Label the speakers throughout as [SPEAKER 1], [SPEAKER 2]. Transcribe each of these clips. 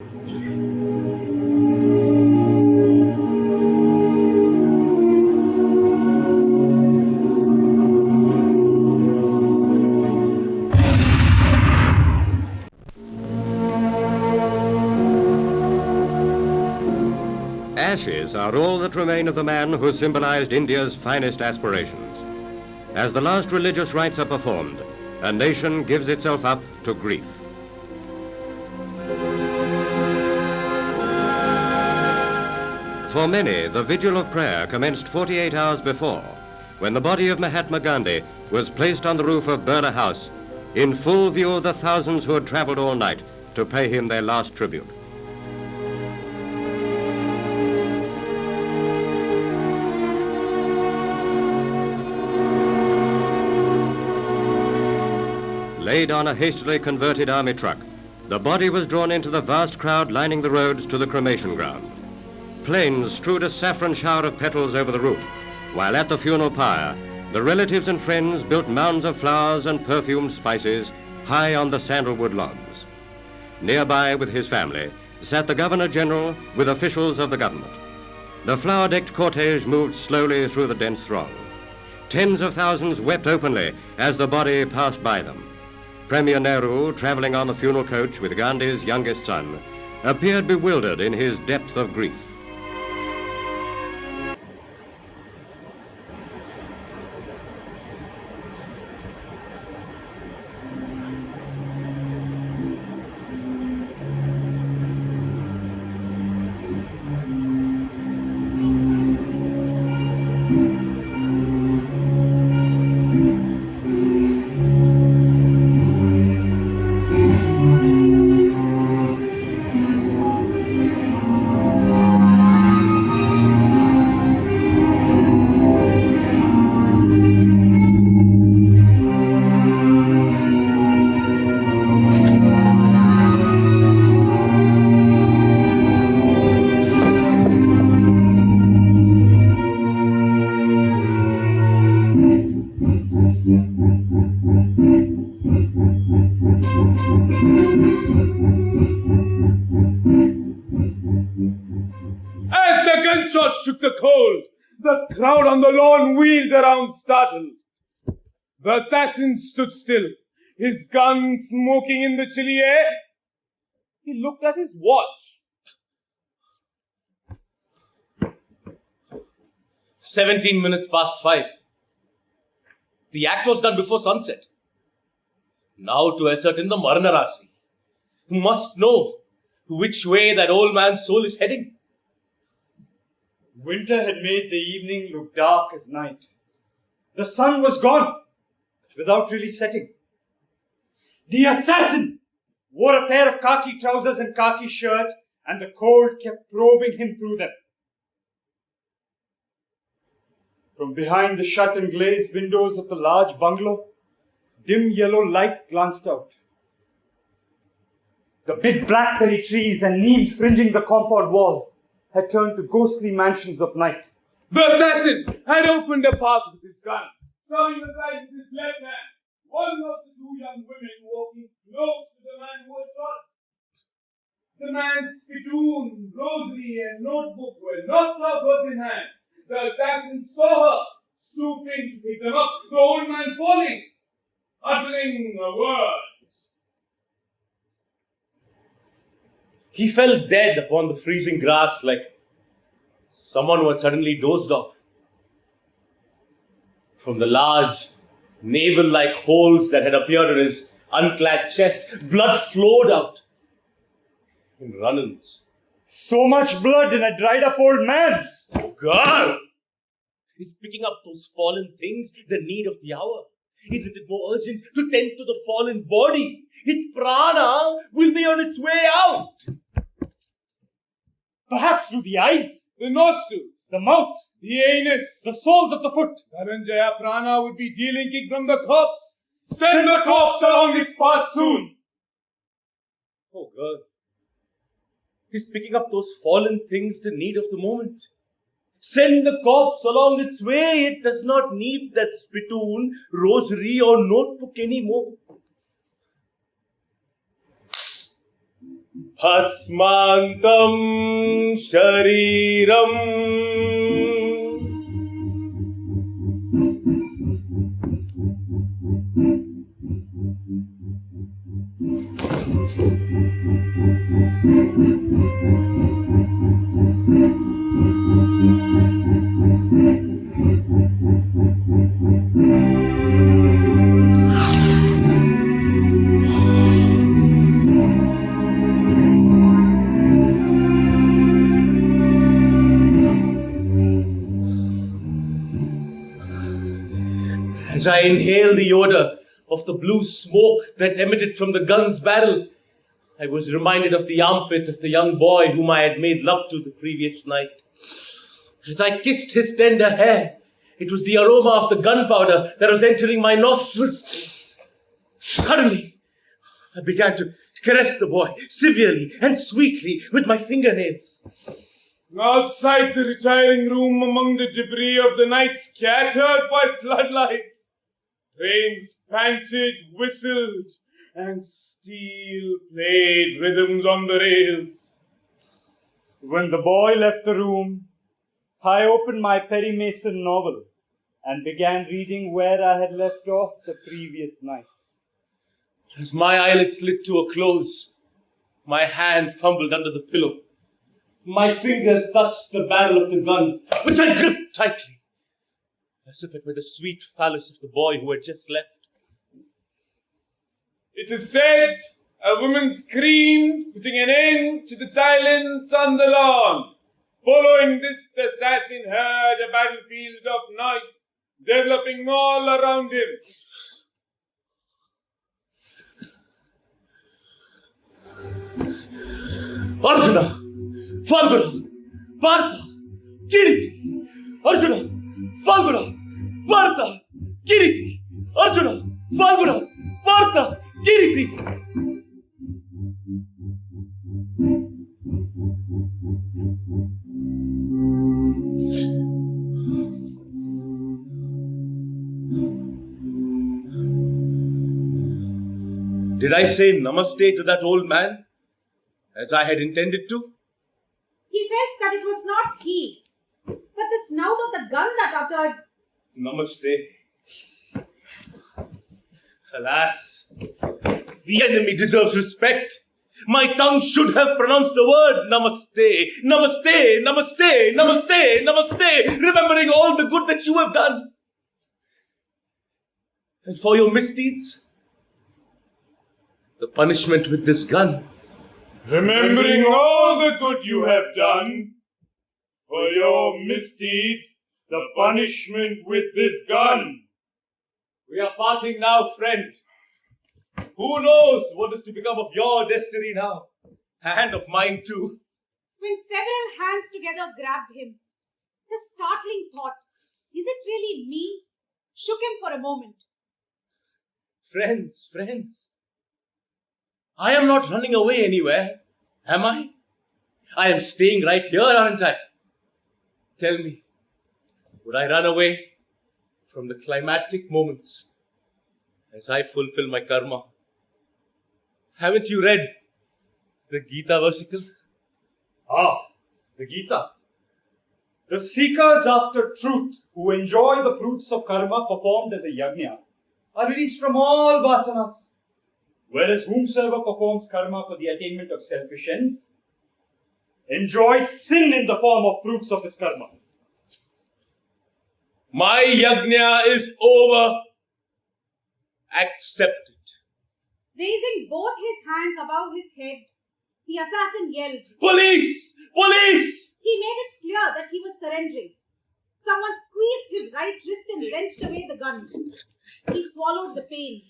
[SPEAKER 1] Ashes are all that remain of the man who symbolized India's finest aspirations. As the last religious rites are performed, a nation gives itself up to grief. For many, the vigil of prayer commenced 48 hours before, when the body of Mahatma Gandhi was placed on the roof of Birla House in full view of the thousands who had traveled all night to pay him their last tribute. Laid on a hastily converted army truck, the body was drawn into the vast crowd lining the roads to the cremation ground. Planes strewed a saffron shower of petals over the route, while at the funeral pyre, the relatives and friends built mounds of flowers and perfumed spices high on the sandalwood logs. Nearby with his family sat the Governor-General with officials of the government. The flower-decked cortege moved slowly through the dense throng. Tens of thousands wept openly as the body passed by them. Premier Nehru, traveling on the funeral coach with Gandhi's youngest son, appeared bewildered in his depth of grief.
[SPEAKER 2] As the gunshot shook the cold, the crowd on the lawn wheeled around startled. The assassin stood still, his gun smoking in the chilly air. He looked at his watch.
[SPEAKER 3] 17 minutes past 5. The act was done before sunset. Now to ascertain the Maranarasi, must know which way that old man's soul is heading.
[SPEAKER 4] Winter had made the evening look dark as night. The sun was gone, without really setting. The assassin wore a pair of khaki trousers and khaki shirt, and the cold kept probing him through them. From behind the shut and glazed windows of the large bungalow, dim yellow light glanced out. The big blackberry trees and neems fringing the compound wall had turned to ghostly mansions of night.
[SPEAKER 2] The assassin had opened a path with his gun, shoving aside with his left hand one of the two young women walking close to the man who was shot. The man's spittoon, rosary, and notebook were knocked off both in hands. The assassin saw her, stooping to pick them up, the old man falling, uttering a word.
[SPEAKER 3] He fell dead upon the freezing grass like someone who had suddenly dozed off. From the large, navel-like holes that had appeared on his unclad chest, blood flowed out in runnels.
[SPEAKER 4] So much blood in a dried-up old man!
[SPEAKER 3] God! He's picking up those fallen things, the need of the hour. Isn't it more urgent to tend to the fallen body? His prana will be on its way out.
[SPEAKER 4] Perhaps through the eyes,
[SPEAKER 2] The nostrils,
[SPEAKER 4] the mouth,
[SPEAKER 2] the anus,
[SPEAKER 4] the soles of the foot.
[SPEAKER 2] Dhananjaya Prana would be delinking from the corpse. Send the corpse along its path soon.
[SPEAKER 3] Oh God. He's picking up those fallen things, the need of the moment. Send the corpse along its way. It does not need that spittoon, rosary, or notebook anymore. Bhasmantam Shariram. As I inhaled the odor of the blue smoke that emitted from the gun's barrel, I was reminded of the armpit of the young boy whom I had made love to the previous night. As I kissed his tender hair, it was the aroma of the gunpowder that was entering my nostrils. Suddenly, I began to caress the boy severely and sweetly with my fingernails.
[SPEAKER 2] Outside the retiring room, among the debris of the night scattered by floodlights, trains panted, whistled, and steel played rhythms on the rails.
[SPEAKER 4] When the boy left the room, I opened my Perry Mason novel and began reading where I had left off the previous night.
[SPEAKER 3] As my eyelids slid to a close, my hand fumbled under the pillow. My fingers touched the barrel of the gun, which I gripped tightly, as if it were the sweet phallus of the boy who had just left.
[SPEAKER 2] It is said a woman screamed, putting an end to the silence on the lawn. Following this, the assassin heard a battlefield of noise developing all around him.
[SPEAKER 3] Arjuna! Falguna! Partha! Kiriti! Arjuna! Falguna! Partha! Kiriti! Arjuna! Falguna! Partha! Kiriti! Did I say namaste to that old man, as I had intended to?
[SPEAKER 5] He felt that it was not he, but the snout of the gun that uttered,
[SPEAKER 3] Namaste. Alas, the enemy deserves respect. My tongue should have pronounced the word Namaste, Namaste, Namaste, Namaste, Namaste, remembering all the good that you have done. And for your misdeeds, the punishment with this gun.
[SPEAKER 2] Remembering all the good you have done, for your misdeeds, the punishment with this gun.
[SPEAKER 3] We are parting now, friend. Who knows what is to become of your destiny now, and of mine too.
[SPEAKER 5] when several hands together grabbed him. The startling thought, is it really me, shook him for a moment.
[SPEAKER 3] Friends. I am not running away anywhere, am I? I am staying right here, aren't I? Tell me, would I run away from the climactic moments as I fulfill my karma? Haven't you read the Gita versicle?
[SPEAKER 4] Ah, the Gita. The seekers after truth who enjoy the fruits of karma performed as a yajna are released from all vasanas, whereas whomsoever performs karma for the attainment of selfish ends enjoys sin in the form of fruits of his karma.
[SPEAKER 3] My yajna is over. Accept it.
[SPEAKER 5] Raising both his hands above his head, the assassin yelled.
[SPEAKER 3] Police! Police!
[SPEAKER 5] He made it clear that he was surrendering. Someone squeezed his right wrist and wrenched away the gun. He swallowed the pain.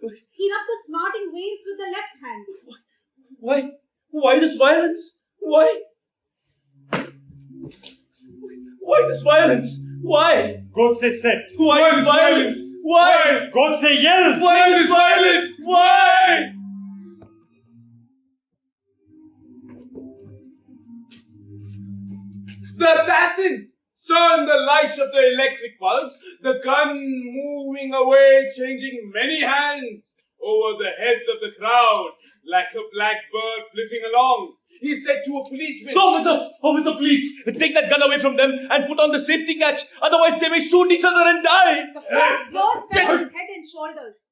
[SPEAKER 5] He rubbed the smarting veins with the left hand.
[SPEAKER 3] Why? Why this violence? Why? Why this violence? Why?
[SPEAKER 4] Godse said.
[SPEAKER 3] Why this violence? Why?
[SPEAKER 4] Godse yelled.
[SPEAKER 3] Why this violence? Why?
[SPEAKER 2] The assassin saw in the light of the electric bulbs the gun moving away, changing many hands, over the heads of the crowd like a black bird flitting along. He said to a policeman,
[SPEAKER 3] Officer, please, take that gun away from them and put on the safety catch. Otherwise, they may shoot each other and die.
[SPEAKER 5] Just blows fell his head and shoulders.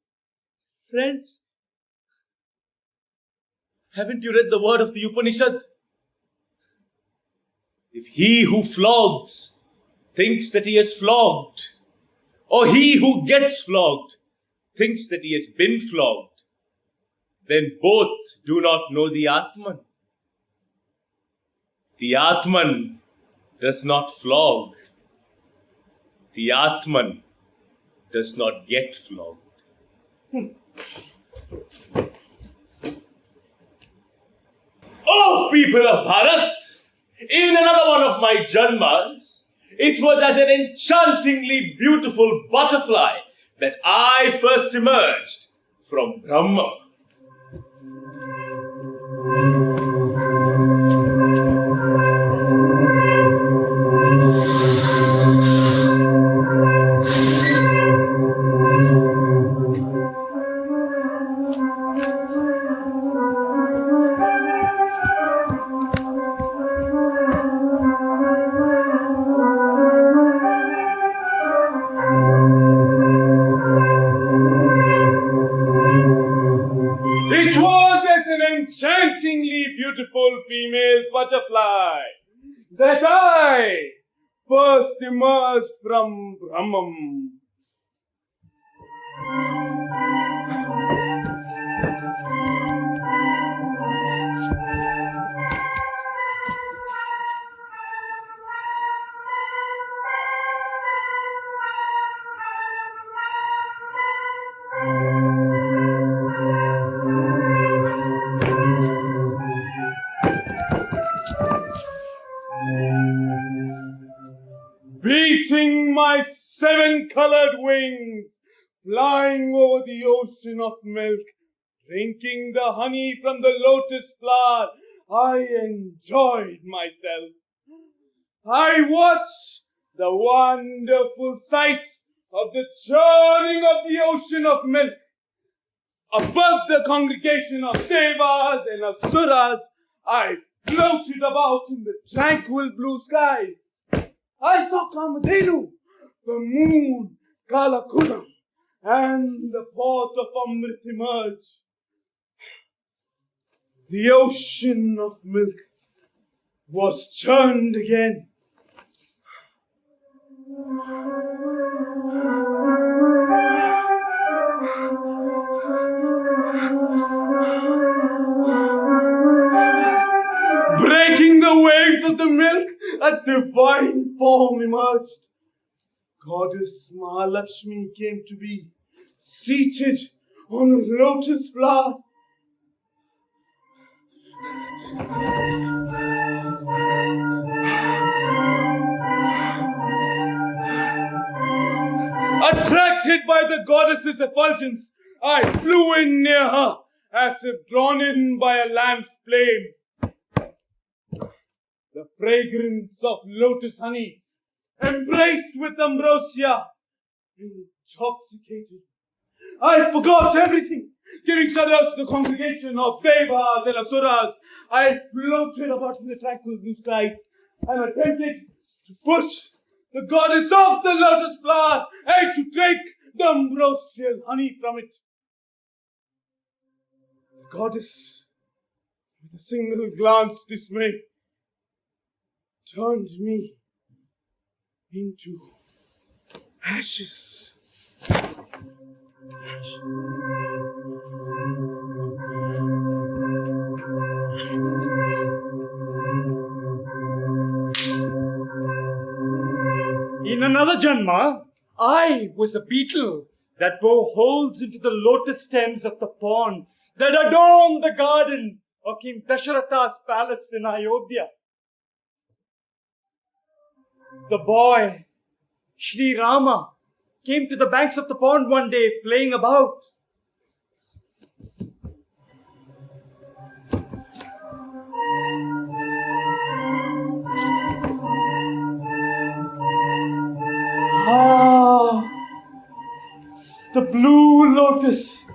[SPEAKER 3] Friends, haven't you read the word of the Upanishads? If he who flogs thinks that he has flogged, or he who gets flogged thinks that he has been flogged, then both do not know the Atman. The Atman does not flog. The Atman does not get flogged. Oh, people of Bharat! In another one of my Janmas, it was as an enchantingly beautiful butterfly that I first emerged from Brahma.
[SPEAKER 2] it was as an enchantingly beautiful female butterfly that I first emerged from Brahman. Beating my 7-colored wings, flying over the ocean of milk, drinking the honey from the lotus flower, I enjoyed myself. I watched the wonderful sights of the churning of the ocean of milk. Above the congregation of Devas and Asuras, I floated about in the tranquil blue skies. I saw Kamadhenu, the moon, Kalakudam, and the pot of Amrit emerge. The ocean of milk was churned again. Breaking the waves of the milk, a divine form emerged. Goddess Mahalakshmi came to be, seated on a lotus flower. Attracted by the goddess's effulgence, I flew in near her, as if drawn in by a lamp's flame. The fragrance of lotus honey, embraced with ambrosia, intoxicated. I forgot everything, giving shudders to the congregation of Devas and Asuras. I floated about in the tranquil blue skies and attempted to push the goddess off the lotus flower and to take the ambrosial honey from it. The goddess, with a single glance dismay, turned me into ashes.
[SPEAKER 4] In another Janma, I was a beetle that bore holes into the lotus stems of the pond that adorned the garden of King Dasharatha's palace in Ayodhya. The boy, Sri Rama, came to the banks of the pond one day playing about. Ah, the blue lotus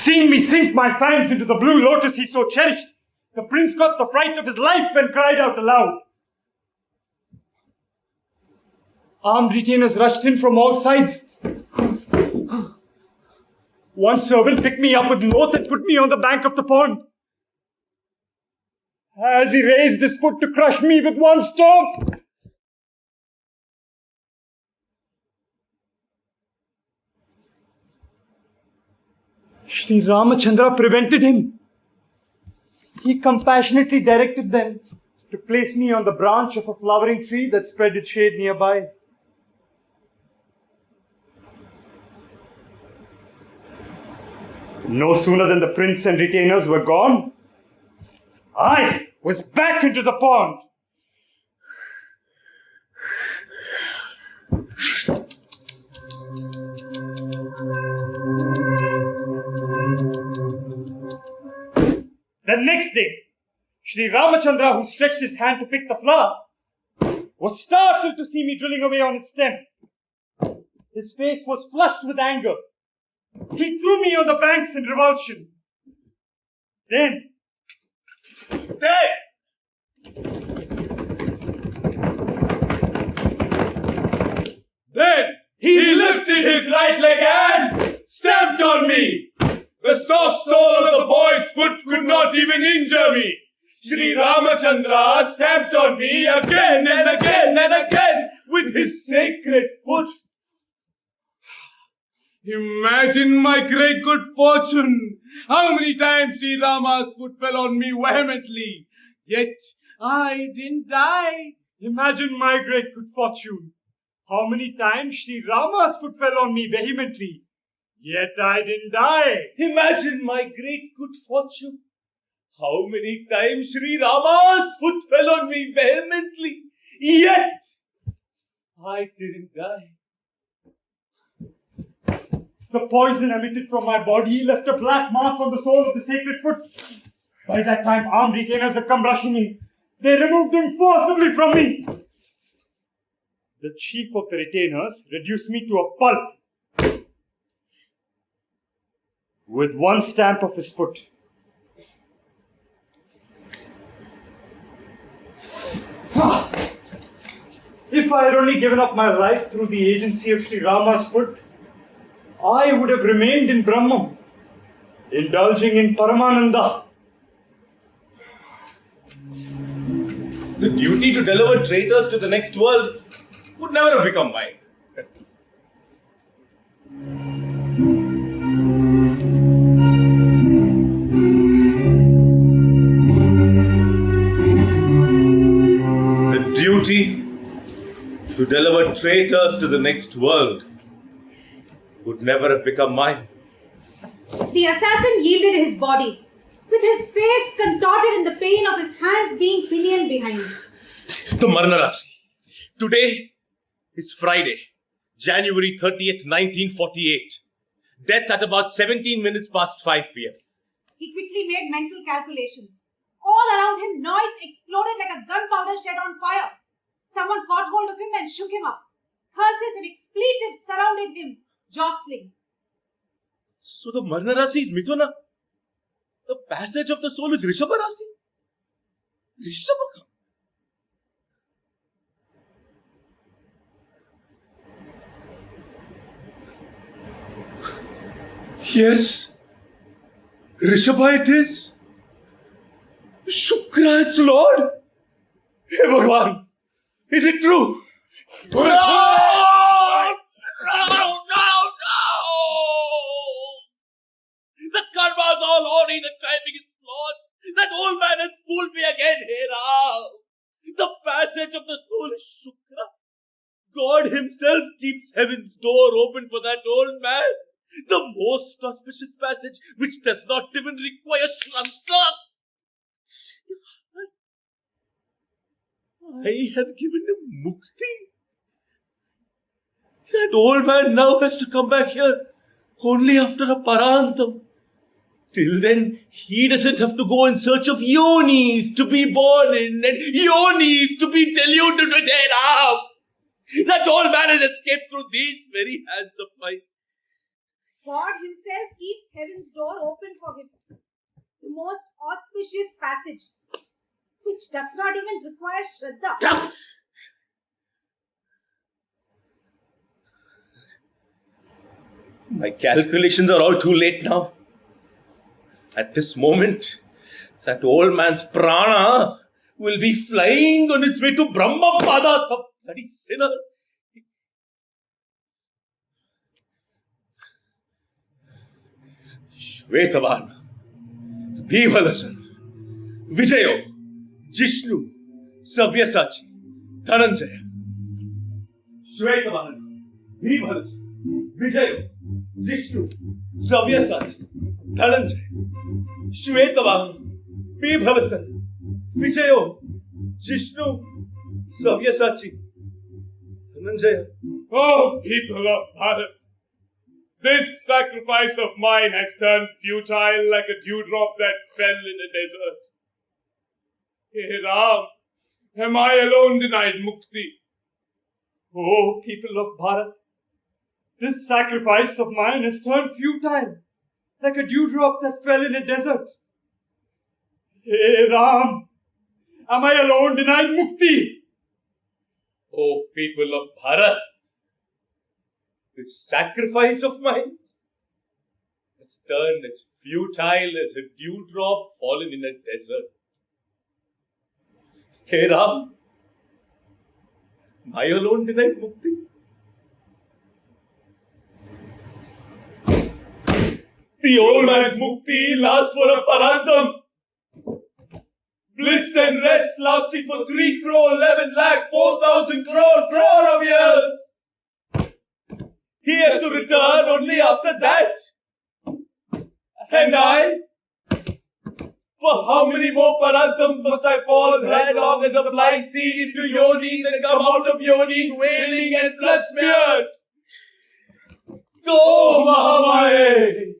[SPEAKER 4] Seeing me sink my fangs into the blue lotus he so cherished, the prince got the fright of his life and cried out aloud. Armed retainers rushed in from all sides. One servant picked me up with loath and put me on the bank of the pond. As he raised his foot to crush me with one stomp, Sri Ramachandra prevented him. He compassionately directed them to place me on the branch of a flowering tree that spread its shade nearby. No sooner than the prince and retainers were gone, I was back into the pond. The next day, Sri Ramachandra, who stretched his hand to pick the flower, was startled to see me drilling away on its stem. His face was flushed with anger. He threw me on the banks in revulsion. Then
[SPEAKER 2] he lifted his right leg and stamped on me. The soft sole of the boy's foot could not even injure me. Sri Ramachandra stamped on me again and again and again with his sacred foot. Imagine my great good fortune. How many times Sri Rama's foot fell on me vehemently, yet I didn't die.
[SPEAKER 4] imagine my great good fortune. How many times Sri Rama's foot fell on me vehemently, yet I didn't die.
[SPEAKER 2] Imagine my great good fortune. How many times Sri Rama's foot fell on me vehemently, yet I didn't die.
[SPEAKER 4] The poison emitted from my body left a black mark on the sole of the sacred foot. By that time, armed retainers had come rushing in. They removed him forcibly from me. The chief of the retainers reduced me to a pulp with one stamp of his foot. If I had only given up my life through the agency of Sri Rama's foot, I would have remained in Brahman, indulging in Paramananda.
[SPEAKER 3] The duty to deliver traitors to the next world would never have become mine. The duty to deliver traitors to the next world would never have become mine.
[SPEAKER 5] The assassin yielded his body, with his face contorted in the pain of his hands being pinioned behind.
[SPEAKER 3] The Marnarasi. Today is Friday, January 30th, 1948. Death at about 17 minutes past 5 p.m.
[SPEAKER 5] He quickly made mental calculations. All around him, noise exploded like a gunpowder shed on fire. Someone caught hold of him and shook him up. Curses and expletives surrounded him, jostling.
[SPEAKER 3] So the Marnarasi is Mithuna. The passage of the soul is Rishabharasi. Rishabhaka. Yes, Rishabha it is. Shukra its Lord. Hey Bhagwan, is it true? No! The karma is all horny, the timing is flawed. That old man has fooled me again, Hera. The passage of the soul is Shukra. God himself keeps heaven's door open for that old man. The most auspicious passage which does not even require Shranta. I have given him mukti. That old man now has to come back here only after a parantam. Till then, he doesn't have to go in search of yonis to be born in and yonis to be diluted with Hera. That old man has escaped through these very hands of mine.
[SPEAKER 5] God himself keeps heaven's door open for him. The most auspicious passage, which does not even require Shraddha.
[SPEAKER 3] My calculations are all too late now. At this moment, that old man's prana will be flying on its way to Brahmapada, the bloody sinner. Shvetavana, Bhivalasan, Vijayo, Jishnu, Savyasachi, Dhananjaya. Shvetavana, Bhivalasan, Vijayo, Jishnu, Savyasachi, Dhananjaya. Shvetavana, Bhivalasan, Vijayo, Jishnu, Savyasachi, Dhananjaya.
[SPEAKER 2] Oh, people of Bharat, this sacrifice of mine has turned futile like a dewdrop that fell in a desert. Hey Ram, am I alone denied mukti?
[SPEAKER 4] Oh, people of Bharat, this sacrifice of mine has turned futile, like a dewdrop that fell in a desert. Hey Ram, am I alone denied mukti?
[SPEAKER 3] Oh, people of Bharat, this sacrifice of mine has turned as futile as a dewdrop fallen in a desert. Hey Ram, am I alone denied mukti? The old man's mukti lasts for a parantam. Bliss and rest lasting for 3,11,04,000 crore of years. He has to return only after that. And I? For how many more parantams must I fall headlong as a blind seed into yonis and come out of yonis wailing and blood smeared? Go, Mahamaye!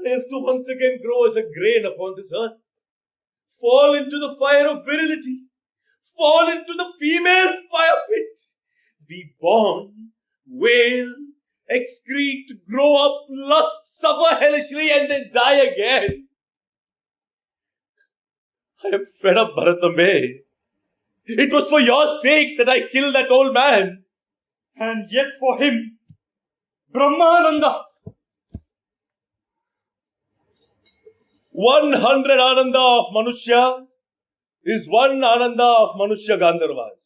[SPEAKER 3] I have to once again grow as a grain upon this earth. Fall into the fire of virility. Fall into the female fire pit. Be born, wail, excrete, grow up, lust, suffer hellishly, and then die again. I am fed up, Bharatambe. It was for your sake that I killed that old man.
[SPEAKER 4] And yet for him, Brahmananda,
[SPEAKER 3] 100 Ananda of Manushya is 1 Ananda of Manushya Gandharvas.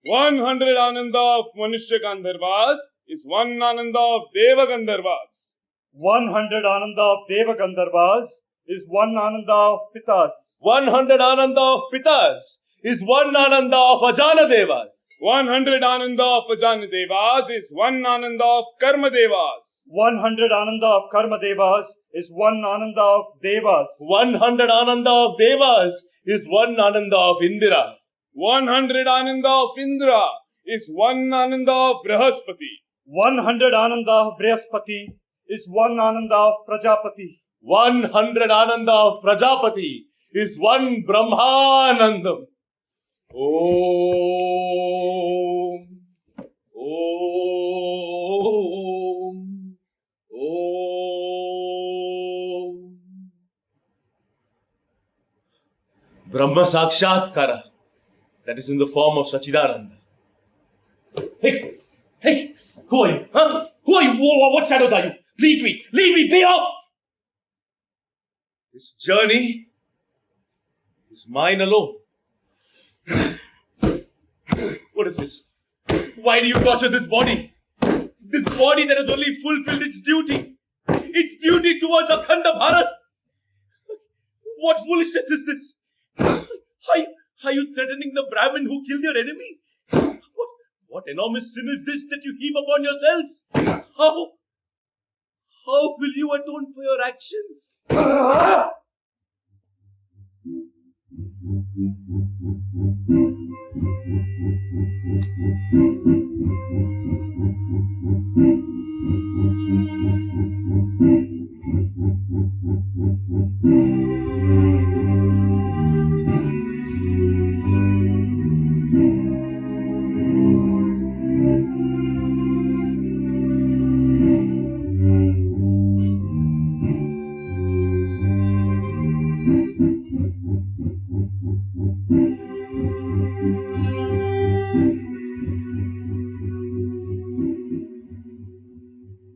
[SPEAKER 2] 100 Ananda of Manushya Gandharvas is 1 Ananda of Deva Gandharvas.
[SPEAKER 4] 100 Ananda of Deva Gandharvas is 1 Ananda of Pitas.
[SPEAKER 3] 100 Ananda of Pitas is 1 Ananda of Ajana Devas.
[SPEAKER 2] 100 Ananda of Ajana Devas is 1 Ananda of Karma Devas.
[SPEAKER 4] 100 Ananda of Karma Devas is 1 Ananda of Devas.
[SPEAKER 3] 100 Ananda of Devas is 1 Ananda of Indira.
[SPEAKER 2] 100 Ananda of Indra is 1 Ananda of Brahaspati.
[SPEAKER 4] 100 Ananda of Brihaspati is 1 Ananda of Prajapati.
[SPEAKER 3] 100 Ananda of Prajapati is 1 Brahmanandam. Om. Om. Om. Brahma Sakshatkara, that is in the form of Sachidananda. Hey, who are you? Huh? Who are you? What shadows are you? Leave me, be off! This journey is mine alone. What is this? Why do you torture this body? This body that has only fulfilled its duty. Its duty towards Akhanda Bharat. What foolishness is this? Are you threatening the Brahmin who killed your enemy? What enormous sin is this that you heap upon yourselves? How will you atone for your actions?